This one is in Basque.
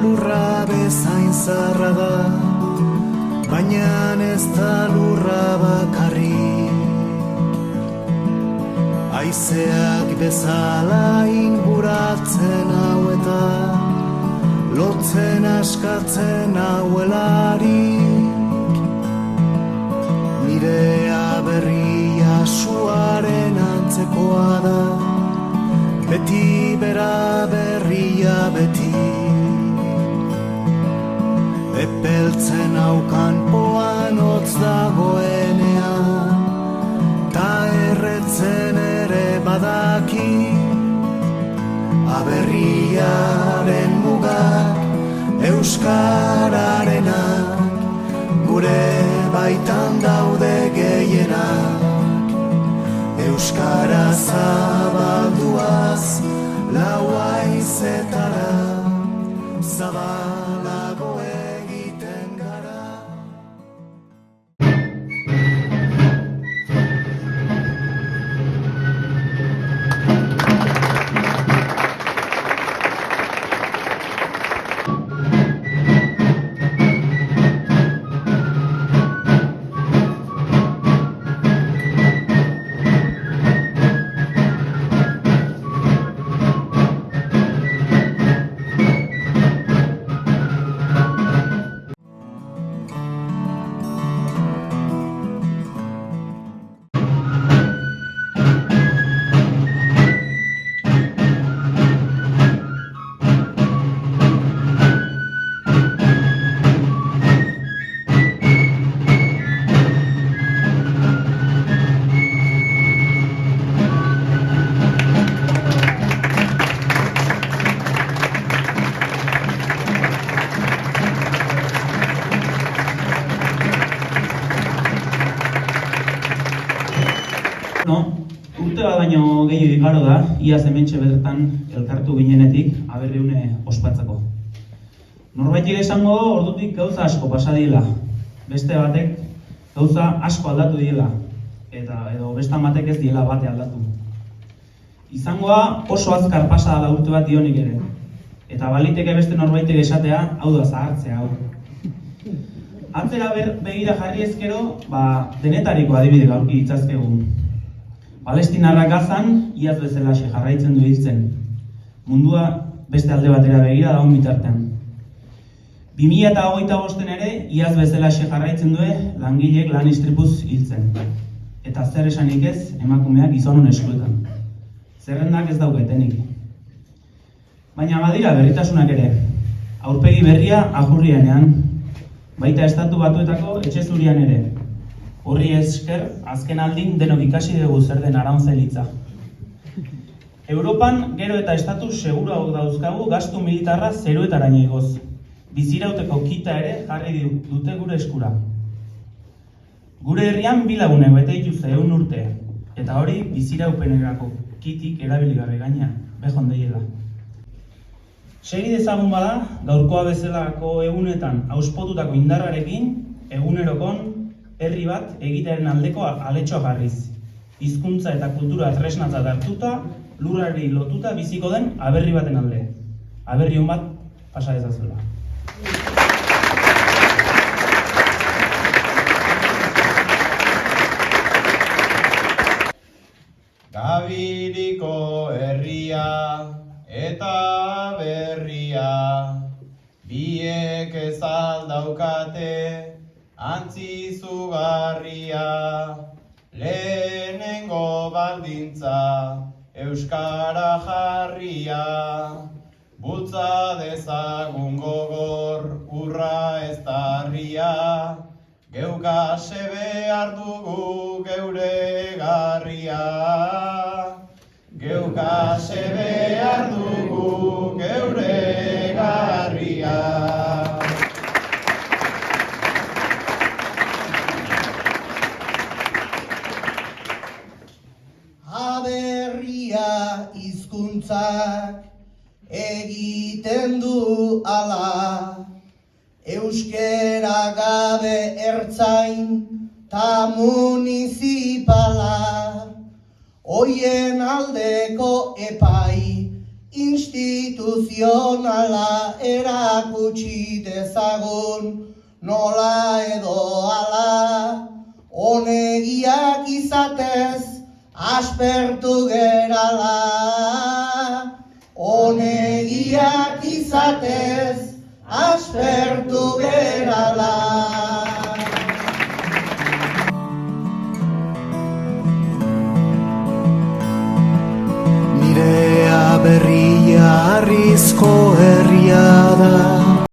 lurra bezain zarra da, baina ez da lurra bakarrik. Haizeak bezala inguratzen hau eta lotzen askatzen hauelarik. Nirea berria suaren antzekoa da, beti bera berria beti. Epeltzen haukan poan hotz dagoenean, ta erretzen ere badaki. Aberriaren mugak euskararenak, gure baitan daude gehienak. Euskara zabalduaz lau haizetara, zabalago egiten gara. Urte bat baino gehiago igaro da, iaz hementxe bertan elkartu ginenetik Aberriune ospatzeko. Norbaitik esango ordutik gauza asko pasa diela, beste batek gauza asko aldatu diela, edo bestan batek ez diela bate aldatu. Izangoa oso azkar pasa dela urte bat dionik ere, eta baliteke beste norbaitek esatea, hau da zahartzea hau. Atzera begira jarri ezkero, denetariko adibide gaurki ditzazkegu. Palestinarrak Gazan, iaz bezalaxe jarraitzen du hiltzen. Mundua beste alde batera begira daun bitartean. 2025 ere, iaz bezalaxe jarraitzen du langileek lan istripuz hiltzen. Eta zer esanik ez, emakumeak gizonon eskuetan. Zerrendak ez daukatenik. Baina badira berritasunak ere. Aurpegi berria ajurrianean, baita Estatu Batuetako etxe zurian ere. Horri esker, azken aldin denok ikasi dugu zer den aranzelitza. Europan gero eta estatu seguruago dauzkagu gastu militarra zeroetaraino igoz. Bizirauteko kita ere jarri dute gure eskura. Gure herrian bi lagunek bete dituzte 100 urte, eta hori biziraupenerako kitik erabiligarri gaina, behon deiela. Segi dezagun bada, gaurkoa bezalako egunetan auspotutako indarrarekin, egunerokon herri bat egitearen aldeko aletxoa jarriz. Hizkuntza eta kultura tresnatzat hartuta, lurrari lotuta biziko den aberri baten alde. Aberri hon bat pasa dezazuela. Gabiriko herria eta berria, biek ez aldaukate antzi zugarria. Lehenengo baldintza euskara jarria, bultza dezagun gogor urra ez darria, geukase behar dugu geure garria. Geukase behar dugu geure garria. Aberria hizkuntzak egiten du ala, euskera gabe ertzain ta munizipala, hoien aldeko epai instituzionala erakutsi dezagun, nola edo ala, onegiak izatez aspertu gerala. Onegiak izatez aspertu gerala.